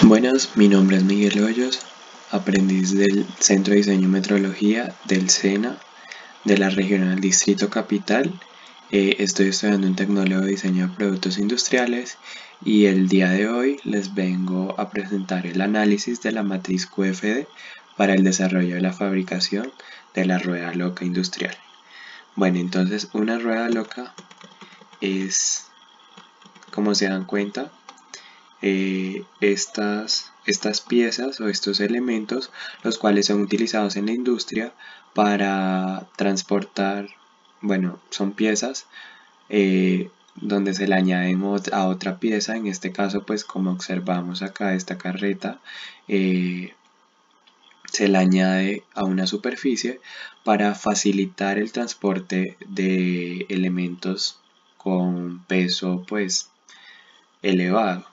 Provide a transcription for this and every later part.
Buenas, mi nombre es Miguel Hoyos, aprendiz del Centro de Diseño y Metrología del SENA de la Regional Distrito Capital. Estoy estudiando un tecnólogo de diseño de productos industriales y el día de hoy les vengo a presentar el análisis de la matriz QFD para el desarrollo de la fabricación de la rueda loca industrial. Bueno, entonces una rueda loca es, como se dan cuenta, estas piezas o estos elementos, los cuales son utilizados en la industria para transportar, bueno, son piezas donde se le añaden a otra pieza. En este caso, pues como observamos acá, esta carreta se le añade a una superficie para facilitar el transporte de elementos con peso pues elevado.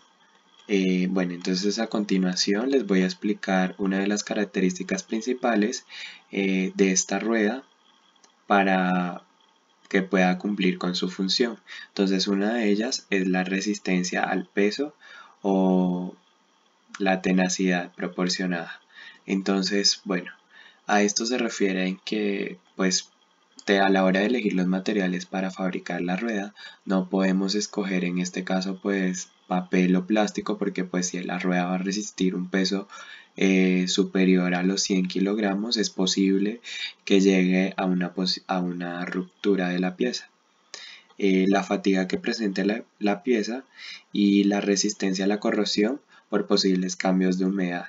Bueno, entonces a continuación les voy a explicar una de las características principales de esta rueda para que pueda cumplir con su función. Entonces una de ellas es la resistencia al peso o la tenacidad proporcionada. Entonces, bueno, a esto se refiere en que pues a la hora de elegir los materiales para fabricar la rueda, no podemos escoger en este caso pues papel o plástico, porque pues si la rueda va a resistir un peso superior a los 100 kilogramos, es posible que llegue a una ruptura de la pieza. La fatiga que presente la pieza y la resistencia a la corrosión por posibles cambios de humedad.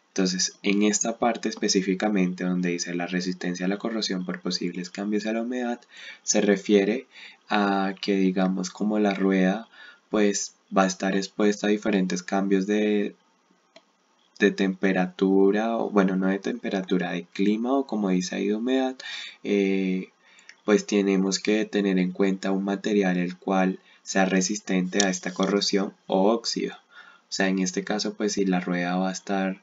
Entonces, en esta parte específicamente donde dice la resistencia a la corrosión por posibles cambios a la humedad, se refiere a que, digamos, como la rueda pues va a estar expuesta a diferentes cambios de temperatura, o bueno, no de temperatura, de clima, o como dice ahí de humedad, pues tenemos que tener en cuenta un material el cual sea resistente a esta corrosión o óxido. O sea, en este caso, pues si la rueda va a estar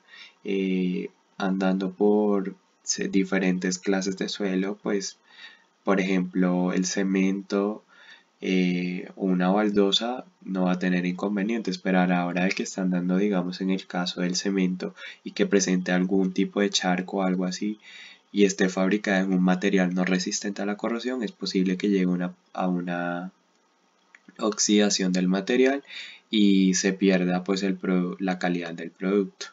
andando por diferentes clases de suelo, pues por ejemplo el cemento o una baldosa no va a tener inconvenientes, pero a la hora de que están dando, digamos, en el caso del cemento y que presente algún tipo de charco o algo así y esté fabricada en un material no resistente a la corrosión, es posible que llegue a una oxidación del material y se pierda pues la calidad del producto.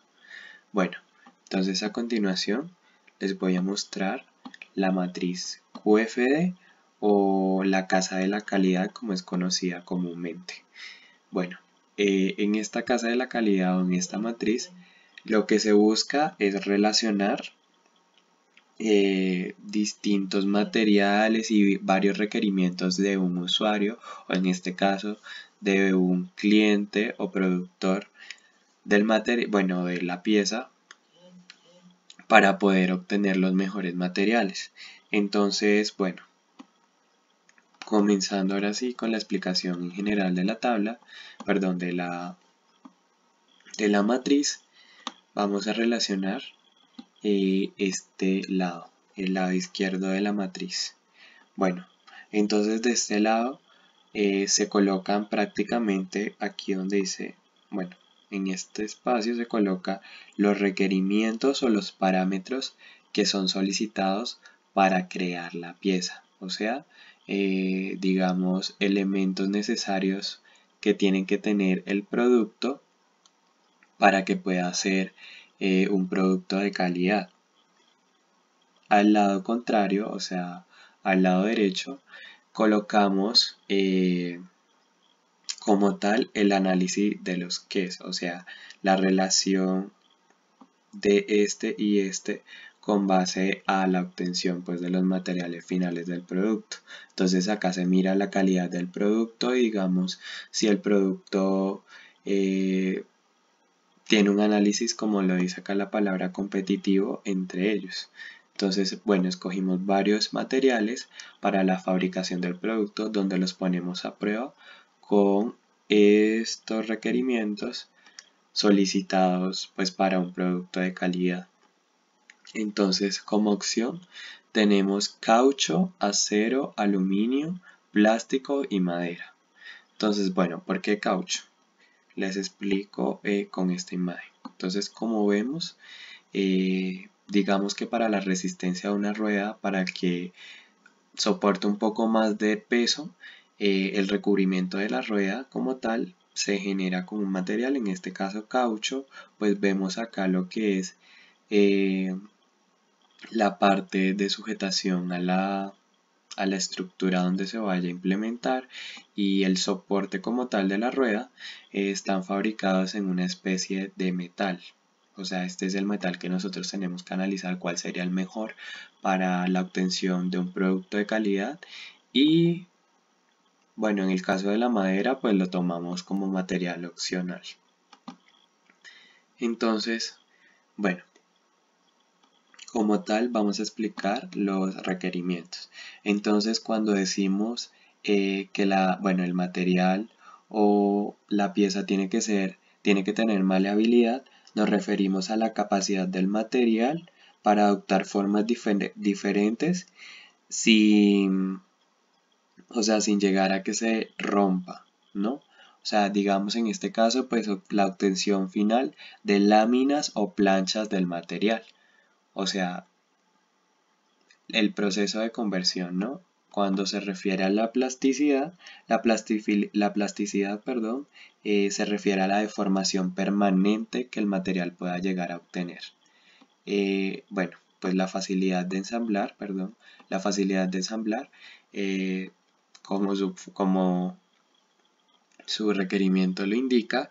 Bueno, entonces a continuación les voy a mostrar la matriz QFD o la casa de la calidad, como es conocida comúnmente. Bueno, en esta casa de la calidad o en esta matriz, lo que se busca es relacionar distintos materiales y varios requerimientos de un usuario, o en este caso de un cliente o productor del material, bueno, de la pieza, para poder obtener los mejores materiales. Entonces, bueno, comenzando ahora sí con la explicación en general de la tabla, perdón, de la matriz, vamos a relacionar este lado, el lado izquierdo de la matriz. Bueno, entonces de este lado se colocan prácticamente aquí donde dice, bueno, en este espacio se coloca los requerimientos o los parámetros que son solicitados para crear la pieza, o sea, digamos, elementos necesarios que tienen que tener el producto para que pueda ser un producto de calidad. Al lado contrario, o sea, al lado derecho, colocamos como tal el análisis de los qués, o sea, la relación de este y este con base a la obtención pues de los materiales finales del producto. Entonces acá se mira la calidad del producto y digamos si el producto tiene un análisis, como lo dice acá la palabra, competitivo entre ellos. Entonces, bueno, escogimos varios materiales para la fabricación del producto donde los ponemos a prueba con estos requerimientos solicitados pues para un producto de calidad. Entonces, como opción tenemos caucho, acero, aluminio, plástico y madera. Entonces, bueno, ¿por qué caucho? Les explico con esta imagen. Entonces, como vemos, digamos que para la resistencia de una rueda, para que soporte un poco más de peso, el recubrimiento de la rueda como tal se genera con un material, en este caso caucho. Pues vemos acá lo que es la parte de sujetación a la estructura donde se vaya a implementar, y el soporte como tal de la rueda están fabricados en una especie de metal. O sea, este es el metal que nosotros tenemos que analizar cuál sería el mejor para la obtención de un producto de calidad. Y bueno, en el caso de la madera, pues lo tomamos como material opcional. Entonces, bueno, como tal, vamos a explicar los requerimientos. Entonces, cuando decimos que el material o la pieza tiene que tener maleabilidad, nos referimos a la capacidad del material para adoptar formas diferentes sin, sin llegar a que se rompa, ¿no? O sea, digamos en este caso, pues la obtención final de láminas o planchas del material. O sea, el proceso de conversión, ¿no? Cuando se refiere a la plasticidad, la plasticidad, perdón, se refiere a la deformación permanente que el material pueda llegar a obtener. Bueno, pues la facilidad de ensamblar, perdón, la facilidad de ensamblar, como su requerimiento lo indica,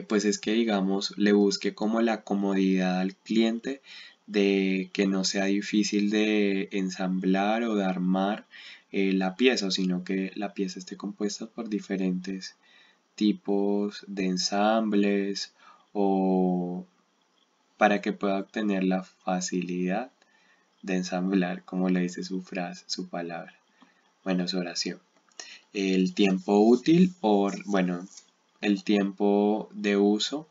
pues es que, digamos, le busque como la comodidad al cliente de que no sea difícil de ensamblar o de armar la pieza, sino que la pieza esté compuesta por diferentes tipos de ensambles, o para que pueda obtener la facilidad de ensamblar, como le dice su frase, su palabra, bueno, su oración. El tiempo útil, o bueno, el tiempo de uso,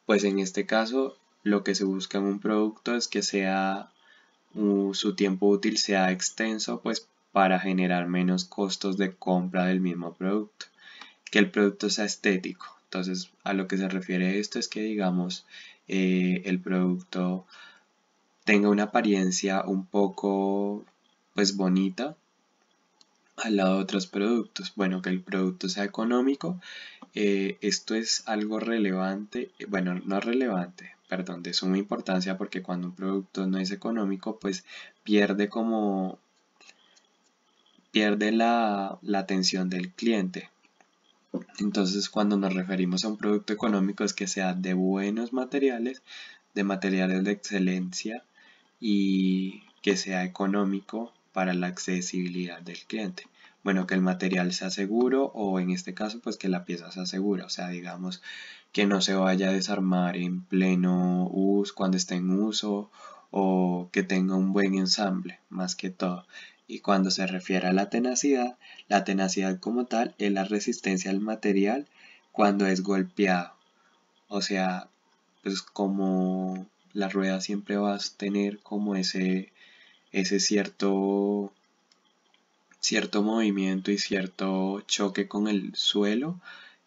pues en este caso lo que se busca en un producto es que su tiempo útil sea extenso, pues para generar menos costos de compra del mismo producto, que el producto sea estético. Entonces, a lo que se refiere esto es que, digamos, el producto tenga una apariencia un poco pues bonita al lado de otros productos. Bueno, que el producto sea económico. Esto es algo relevante, bueno, no relevante, perdón, de suma importancia, porque cuando un producto no es económico, pues pierde la atención del cliente. Entonces, cuando nos referimos a un producto económico, es que sea de buenos materiales, de materiales de excelencia, y que sea económico para la accesibilidad del cliente. Bueno, que el material sea seguro, o en este caso, pues que la pieza sea segura. O sea, digamos, que no se vaya a desarmar en pleno uso, cuando esté en uso, o que tenga un buen ensamble, más que todo. Y cuando se refiere a la tenacidad como tal es la resistencia al material cuando es golpeado. O sea, pues como la rueda siempre va a tener como ese cierto movimiento y cierto choque con el suelo,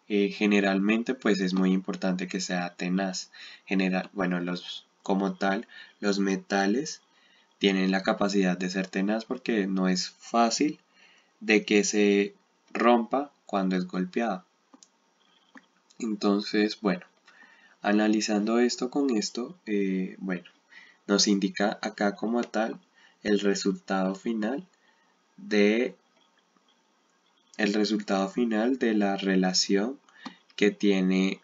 generalmente pues es muy importante que sea tenaz. Bueno, como tal, los metales tienen la capacidad de ser tenaz porque no es fácil de que se rompa cuando es golpeado. Entonces, bueno, analizando esto con esto, bueno, nos indica acá como tal el resultado final de la relación que tiene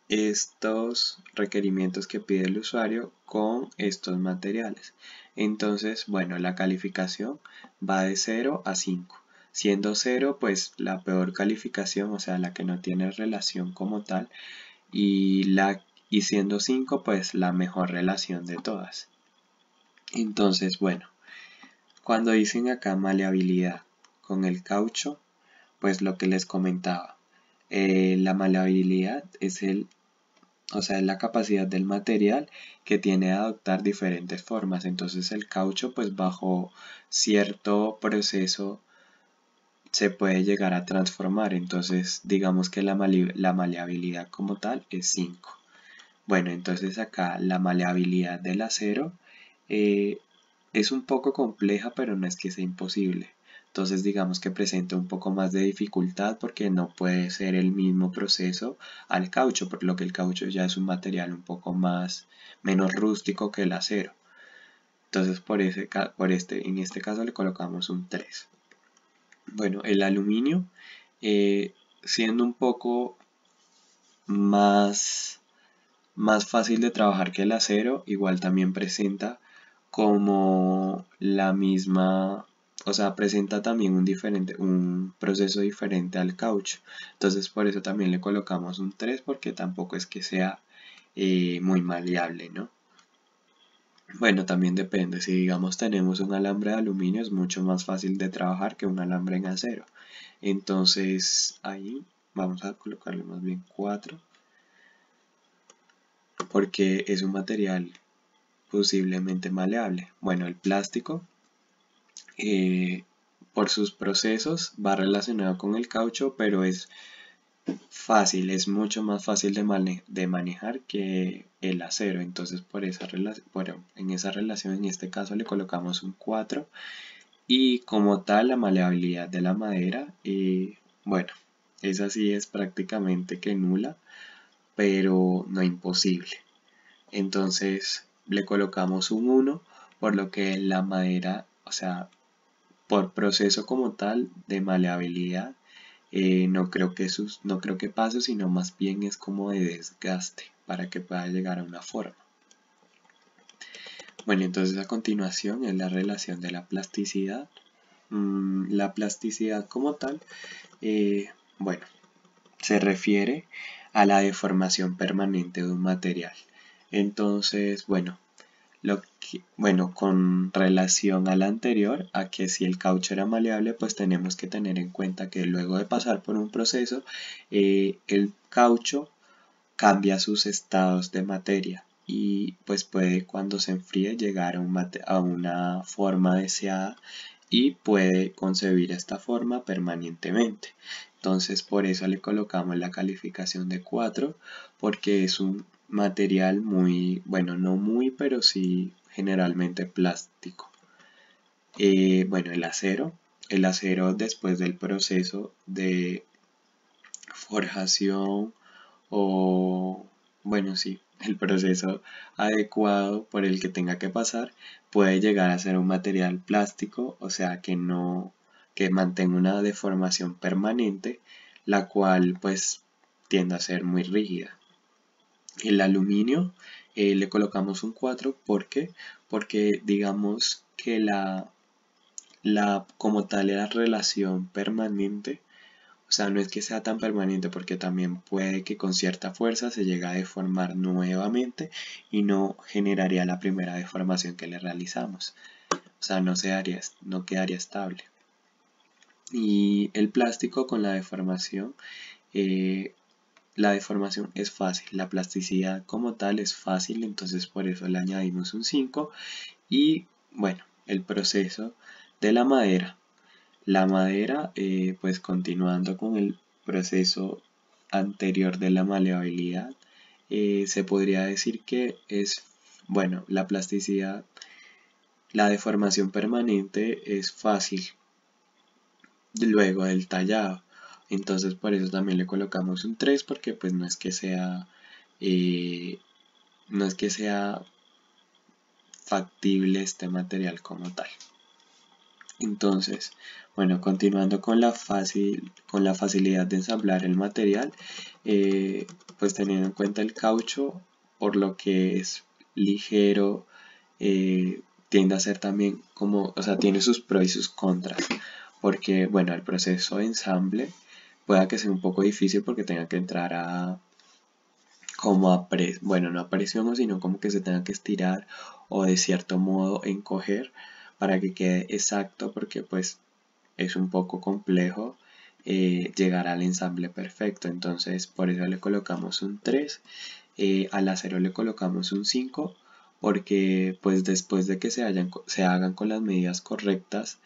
estos requerimientos que pide el usuario con estos materiales. Entonces, bueno, la calificación va de 0 a 5, siendo 0 pues la peor calificación, o sea, la que no tiene relación como tal, y siendo 5 pues la mejor relación de todas. Entonces, bueno, cuando dicen acá maleabilidad con el caucho, pues lo que les comentaba, la maleabilidad es es la capacidad del material que tiene a adoptar diferentes formas. Entonces el caucho, pues bajo cierto proceso se puede llegar a transformar. Entonces digamos que la maleabilidad como tal es 5. Bueno, entonces acá la maleabilidad del acero eh, es un poco compleja, pero no es que sea imposible. Entonces digamos que presenta un poco más de dificultad porque no puede ser el mismo proceso al caucho, por lo que el caucho ya es un material un poco menos rústico que el acero. Entonces en este caso le colocamos un 3. Bueno, el aluminio, siendo un poco más, más fácil de trabajar que el acero, igual también presenta como la misma, o sea, presenta también un proceso diferente al caucho. Entonces por eso también le colocamos un 3 porque tampoco es que sea muy maleable, ¿no? Bueno, también depende. Si digamos tenemos un alambre de aluminio es mucho más fácil de trabajar que un alambre en acero. Entonces ahí vamos a colocarle más bien 4 porque es un material posiblemente maleable. Bueno, el plástico eh, por sus procesos va relacionado con el caucho, pero es fácil, es mucho más fácil de manejar que el acero. Entonces en esa relación en este caso le colocamos un 4 y como tal la maleabilidad de la madera, bueno, esa sí es prácticamente que nula, pero no imposible. Entonces le colocamos un 1, por lo que la madera, o sea, por proceso como tal de maleabilidad, no creo que pase, sino más bien es como de desgaste para que pueda llegar a una forma. Bueno, entonces a continuación es la relación de la plasticidad. La plasticidad como tal, bueno, se refiere a la deformación permanente de un material. Entonces, bueno, con relación a la anterior, a que si el caucho era maleable, pues tenemos que tener en cuenta que luego de pasar por un proceso, el caucho cambia sus estados de materia y pues puede cuando se enfríe llegar a una forma deseada y puede concebir esta forma permanentemente. Entonces por eso le colocamos la calificación de 4 porque es un material muy, bueno, no muy, pero sí generalmente plástico. Bueno, el acero después del proceso de forjación o, bueno, sí, el proceso adecuado por el que tenga que pasar, puede llegar a ser un material plástico, o sea que mantenga una deformación permanente, la cual pues tiende a ser muy rígida. El aluminio le colocamos un 4 porque digamos que como tal la relación permanente, o sea, no es que sea tan permanente porque también puede que con cierta fuerza se llegue a deformar nuevamente y no generaría la primera deformación que le realizamos. O sea, no quedaría estable. Y el plástico con la deformación es fácil. La plasticidad como tal es fácil, entonces por eso le añadimos un 5. Y bueno, el proceso de la madera. La madera, pues continuando con el proceso anterior de la maleabilidad, se podría decir que es, bueno, la plasticidad, la deformación permanente es fácil luego del tallado. Entonces por eso también le colocamos un 3 porque pues eh, no es que sea factible este material como tal. Entonces, bueno, continuando con con la facilidad de ensamblar el material, pues teniendo en cuenta el caucho, por lo que es ligero, tiende a ser también como, o sea, tiene sus pros y sus contras, porque, bueno, el proceso de ensamble pueda que sea un poco difícil porque tenga que entrar bueno, no a presión, sino como que se tenga que estirar o de cierto modo encoger para que quede exacto porque pues es un poco complejo llegar al ensamble perfecto. Entonces por eso le colocamos un 3, al acero le colocamos un 5 porque pues después de que se hagan con las medidas correctas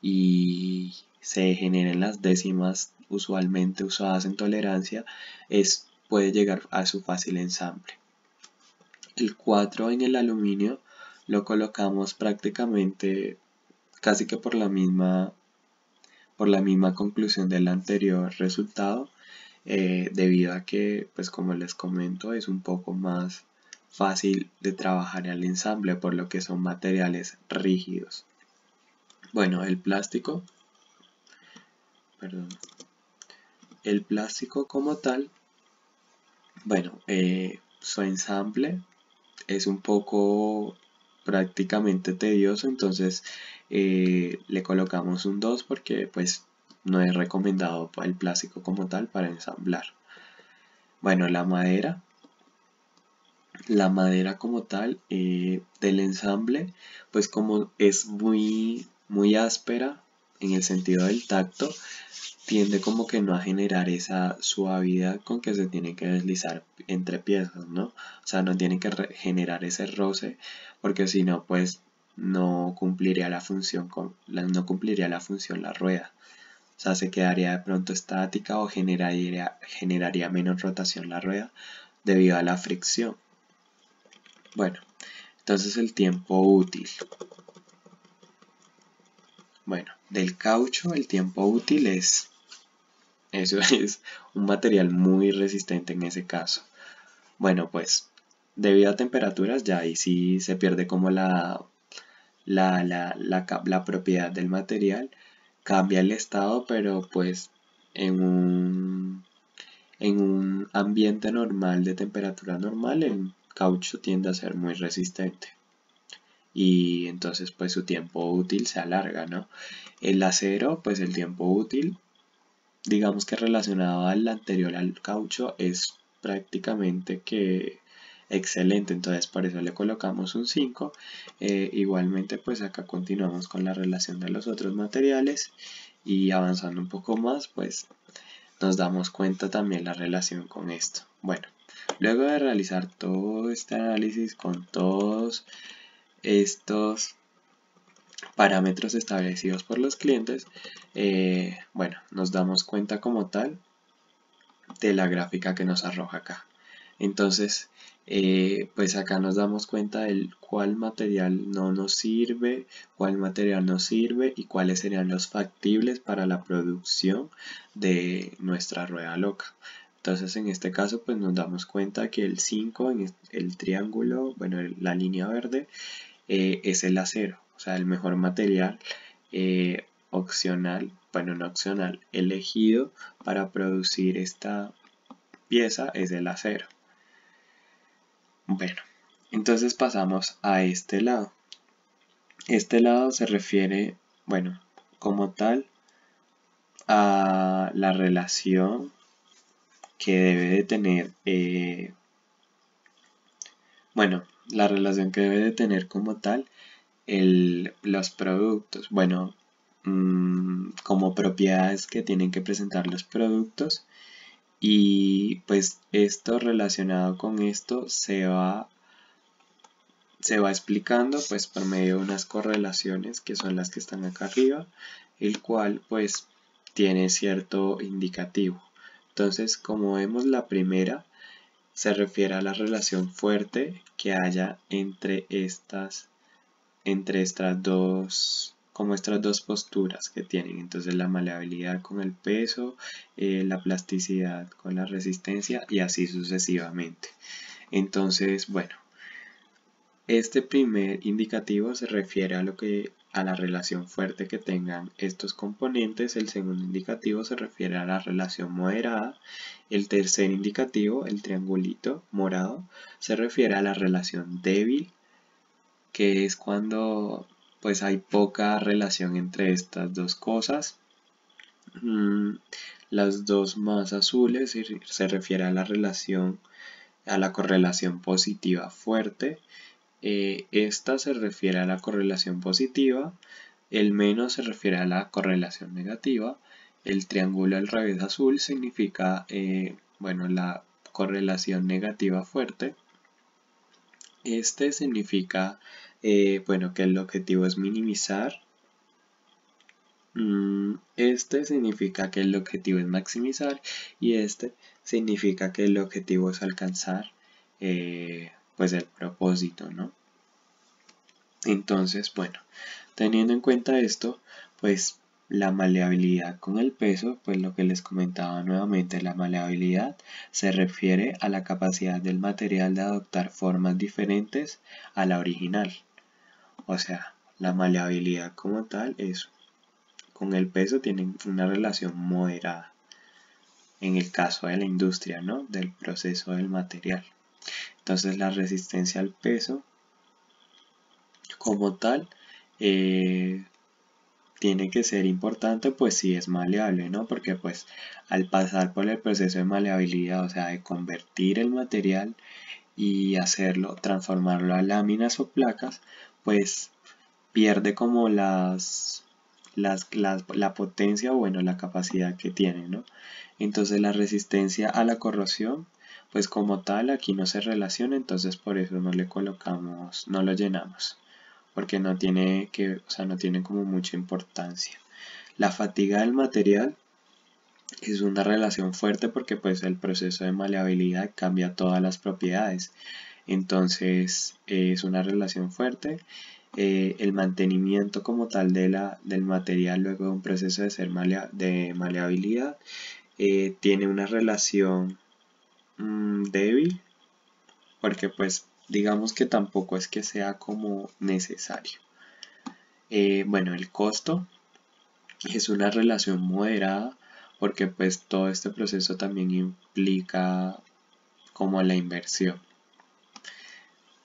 y se generen las décimas usualmente usadas en tolerancia, puede llegar a su fácil ensamble. El 4 en el aluminio lo colocamos prácticamente casi que por la misma conclusión del anterior resultado, debido a que, pues como les comento, es un poco más fácil de trabajar el ensamble, por lo que son materiales rígidos. Bueno, el plástico como tal, bueno, su ensamble es un poco prácticamente tedioso, entonces le colocamos un 2 porque pues no es recomendado el plástico como tal para ensamblar. Bueno, la madera como tal del ensamble, pues como es muy áspera en el sentido del tacto, tiende como que no a generar esa suavidad con que se tiene que deslizar entre piezas, ¿no? O sea, no tiene que generar ese roce, porque si no, pues no cumpliría la función la rueda. O sea, se quedaría de pronto estática o generaría menos rotación la rueda debido a la fricción. Bueno, entonces el tiempo útil. Bueno, del caucho el tiempo útil eso es un material muy resistente en ese caso. Bueno, pues debido a temperaturas ya ahí sí se pierde como la propiedad del material, cambia el estado, pero pues en un ambiente normal de temperatura normal el caucho tiende a ser muy resistente y entonces pues su tiempo útil se alarga, ¿no? El acero, pues el tiempo útil, digamos que relacionado al anterior al caucho, es prácticamente que excelente, entonces por eso le colocamos un 5. Igualmente pues acá continuamos con la relación de los otros materiales y avanzando un poco más pues nos damos cuenta también la relación con esto. Bueno, luego de realizar todo este análisis con todos estos parámetros establecidos por los clientes, bueno, nos damos cuenta como tal de la gráfica que nos arroja acá. Entonces, pues acá nos damos cuenta del cuál material no nos sirve, cuál material nos sirve y cuáles serían los factibles para la producción de nuestra rueda loca. Entonces, en este caso, pues nos damos cuenta que el 5 en el triángulo, bueno, la línea verde, es el acero, o sea, el mejor material opcional, bueno, no opcional, elegido para producir esta pieza es el acero. Bueno, entonces pasamos a este lado. Este lado se refiere, bueno, como tal, a la relación que debe de tener, bueno, la relación que debe de tener como tal los productos. Bueno, como propiedades que tienen que presentar los productos. Y pues esto relacionado con esto se va explicando pues por medio de unas correlaciones que son las que están acá arriba, el cual pues tiene cierto indicativo. Entonces, como vemos, la primera se refiere a la relación fuerte que haya entre estas dos, como estas dos posturas que tienen. Entonces la maleabilidad con el peso, la plasticidad con la resistencia y así sucesivamente. Entonces, bueno, este primer indicativo se refiere a la relación fuerte que tengan estos componentes. El segundo indicativo se refiere a la relación moderada. El tercer indicativo, el triangulito morado, se refiere a la relación débil, que es cuando pues hay poca relación entre estas dos cosas. Las dos más azules se refiere a la correlación positiva fuerte. Esta se refiere a la correlación positiva. El menos se refiere a la correlación negativa. El triángulo al revés azul significa, bueno, la correlación negativa fuerte. Este significa, bueno, que el objetivo es minimizar Este significa que el objetivo es maximizar y este significa que el objetivo es alcanzar pues el propósito, ¿no? Entonces, bueno, teniendo en cuenta esto, pues la maleabilidad con el peso, pues lo que les comentaba nuevamente, la maleabilidad se refiere a la capacidad del material de adoptar formas diferentes a la original. O sea, la maleabilidad como tal es con el peso tienen una relación moderada en el caso de la industria, ¿no? Del proceso del material. Entonces la resistencia al peso como tal tiene que ser importante pues si es maleable, ¿no? Porque pues al pasar por el proceso de maleabilidad, o sea, de convertir el material y hacerlo, transformarlo a láminas o placas, pues pierde como la potencia o bueno, la capacidad que tiene, ¿no? Entonces la resistencia a la corrosión, pues como tal aquí no se relaciona, entonces por eso no le colocamos, no lo llenamos, porque no tiene que, o sea, no tiene como mucha importancia. La fatiga del material es una relación fuerte porque pues el proceso de maleabilidad cambia todas las propiedades. Entonces es una relación fuerte. El mantenimiento como tal del material luego de un proceso de ser de maleabilidad tiene una relación débil porque pues digamos que tampoco es que sea como necesario. Bueno, el costo es una relación moderada porque pues todo este proceso también implica como la inversión.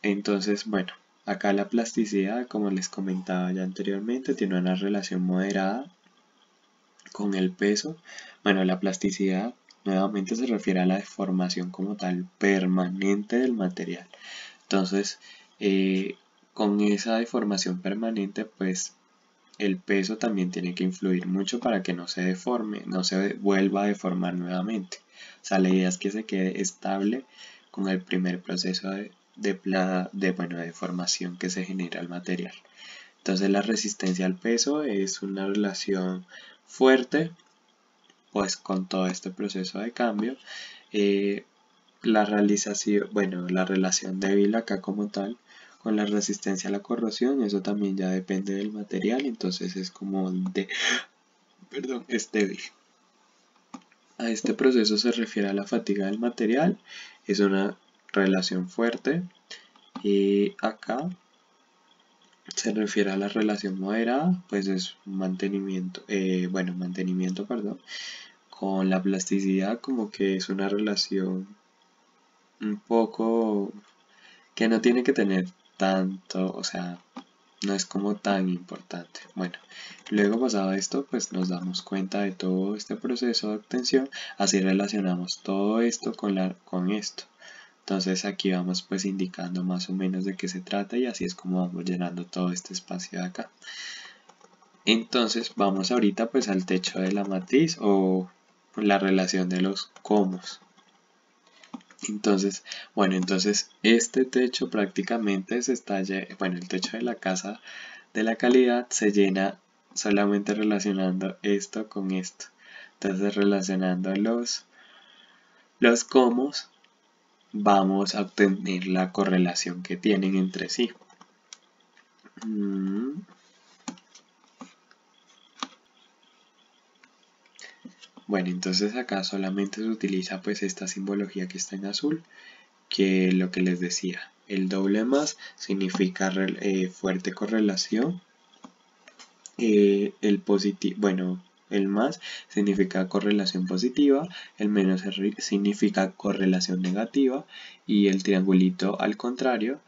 Entonces, bueno, acá la plasticidad, como les comentaba ya anteriormente, tiene una relación moderada con el peso. Bueno, la plasticidad nuevamente se refiere a la deformación como tal permanente del material. Entonces, con esa deformación permanente, pues el peso también tiene que influir mucho para que no se deforme, no se vuelva a deformar nuevamente. O sea, la idea es que se quede estable con el primer proceso de deformación que se genera el material. Entonces la resistencia al peso es una relación fuerte, pues con todo este proceso de cambio. La realización, bueno, la relación débil acá como tal con la resistencia a la corrosión, eso también ya depende del material, entonces es como perdón, es débil. A este proceso se refiere a la fatiga del material, es una relación fuerte y acá se refiere a la relación moderada, pues es mantenimiento, perdón, con la plasticidad como que es una relación un poco que no tiene que tener tanto, o sea, no es como tan importante. Bueno, luego pasado esto, pues nos damos cuenta de todo este proceso de obtención, así relacionamos todo esto con esto. Entonces aquí vamos pues indicando más o menos de qué se trata y así es como vamos llenando todo este espacio de acá. Entonces vamos ahorita pues al techo de la matriz o la relación de los comos. Entonces, bueno, entonces este techo prácticamente se está, bueno, el techo de la casa de la calidad se llena solamente relacionando esto con esto. Entonces, relacionando los comos, vamos a obtener la correlación que tienen entre sí. Bueno, entonces acá solamente se utiliza pues esta simbología que está en azul, que lo que les decía, el doble más significa fuerte correlación, el positivo, bueno, el más significa correlación positiva, el menos significa correlación negativa y el triangulito al contrario,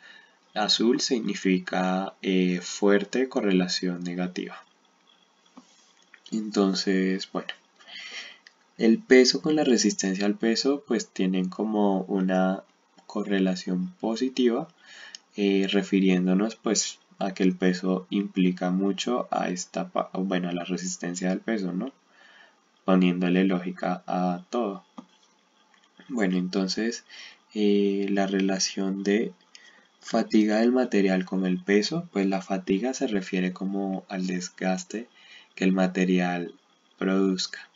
azul significa fuerte correlación negativa. Entonces, bueno, el peso con la resistencia al peso pues tienen como una correlación positiva, refiriéndonos pues a que el peso implica mucho a a la resistencia del peso, ¿no? Poniéndole lógica a todo. Bueno, entonces la relación de fatiga del material con el peso, pues la fatiga se refiere como al desgaste que el material produzca.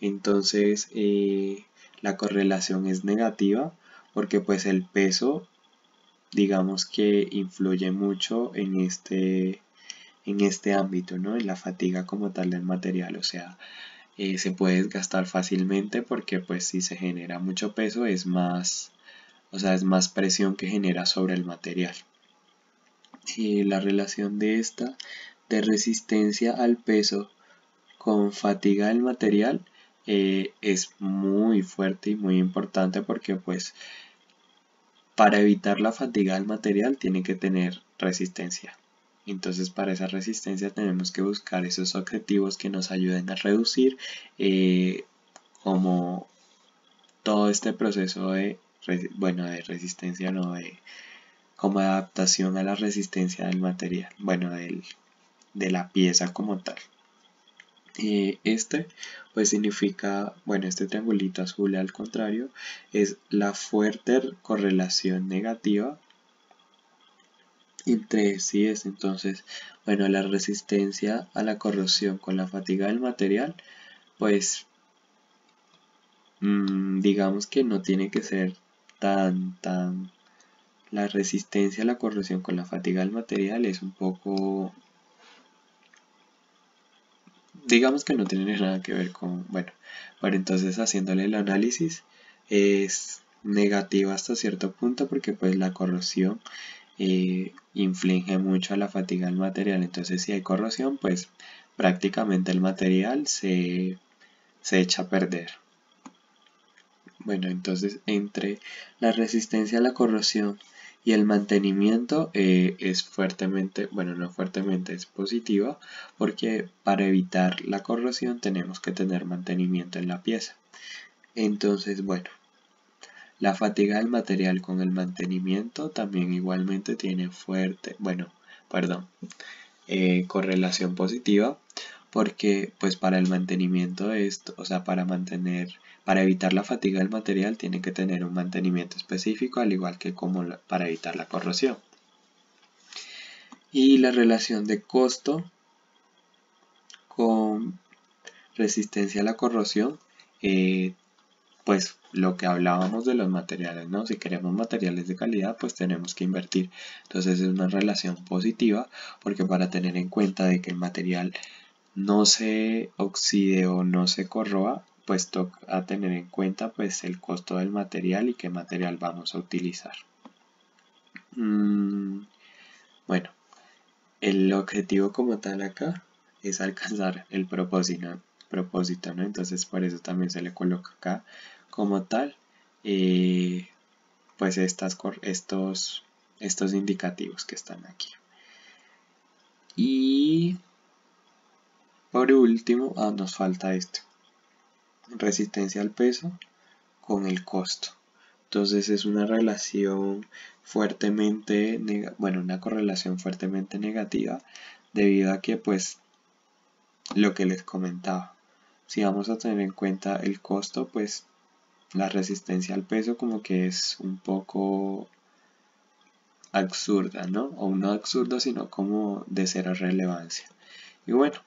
Entonces la correlación es negativa porque pues el peso, digamos que influye mucho en este ámbito, ¿no? En la fatiga como tal del material, o sea, se puede desgastar fácilmente porque pues si se genera mucho peso es más, o sea, es más presión que genera sobre el material. Y la relación de resistencia al peso con fatiga del material es muy fuerte y muy importante porque pues para evitar la fatiga del material tiene que tener resistencia. Entonces para esa resistencia tenemos que buscar esos objetivos que nos ayuden a reducir como todo este proceso de, de resistencia, no de como adaptación a la resistencia del material, bueno, de la pieza como tal. Pues significa, bueno, este triangulito azul al contrario es la fuerte correlación negativa entre sí es entonces, bueno, la resistencia a la corrosión con la fatiga del material, pues digamos que no tiene que ser tan la resistencia a la corrosión con la fatiga del material es un poco, digamos que no tiene nada que ver con, bueno, pero entonces haciéndole el análisis es negativa hasta cierto punto porque pues la corrosión inflige mucho a la fatiga del material, entonces si hay corrosión pues prácticamente el material se echa a perder. Bueno, entonces entre la resistencia a la corrosión y el mantenimiento es fuertemente, bueno, no fuertemente, es positiva porque para evitar la corrosión tenemos que tener mantenimiento en la pieza. Entonces, bueno, la fatiga del material con el mantenimiento también igualmente tiene correlación positiva porque pues para el mantenimiento de esto, o sea, para evitar la fatiga del material tiene que tener un mantenimiento específico al igual que para evitar la corrosión. Y la relación de costo con resistencia a la corrosión, pues lo que hablábamos de los materiales, ¿no? Si queremos materiales de calidad, pues tenemos que invertir. Entonces es una relación positiva porque para tener en cuenta de que el material no se oxide o no se corroa, pues toca tener en cuenta pues el costo del material y qué material vamos a utilizar. Bueno, el objetivo como tal acá es alcanzar el propósito, ¿no? Entonces por eso también se le coloca acá como tal pues estos indicativos que están aquí. Y por último, nos falta esto, resistencia al peso con el costo. Entonces es una relación una correlación fuertemente negativa debido a que pues lo que les comentaba, si vamos a tener en cuenta el costo, pues la resistencia al peso como que es un poco absurda, ¿no? O no absurda, sino como de cero relevancia. Y bueno,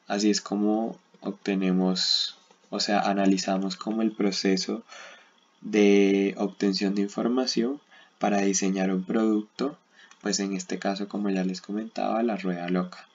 así es como obtenemos, o sea, analizamos como el proceso de obtención de información para diseñar un producto, pues en este caso, como ya les comentaba, la rueda loca.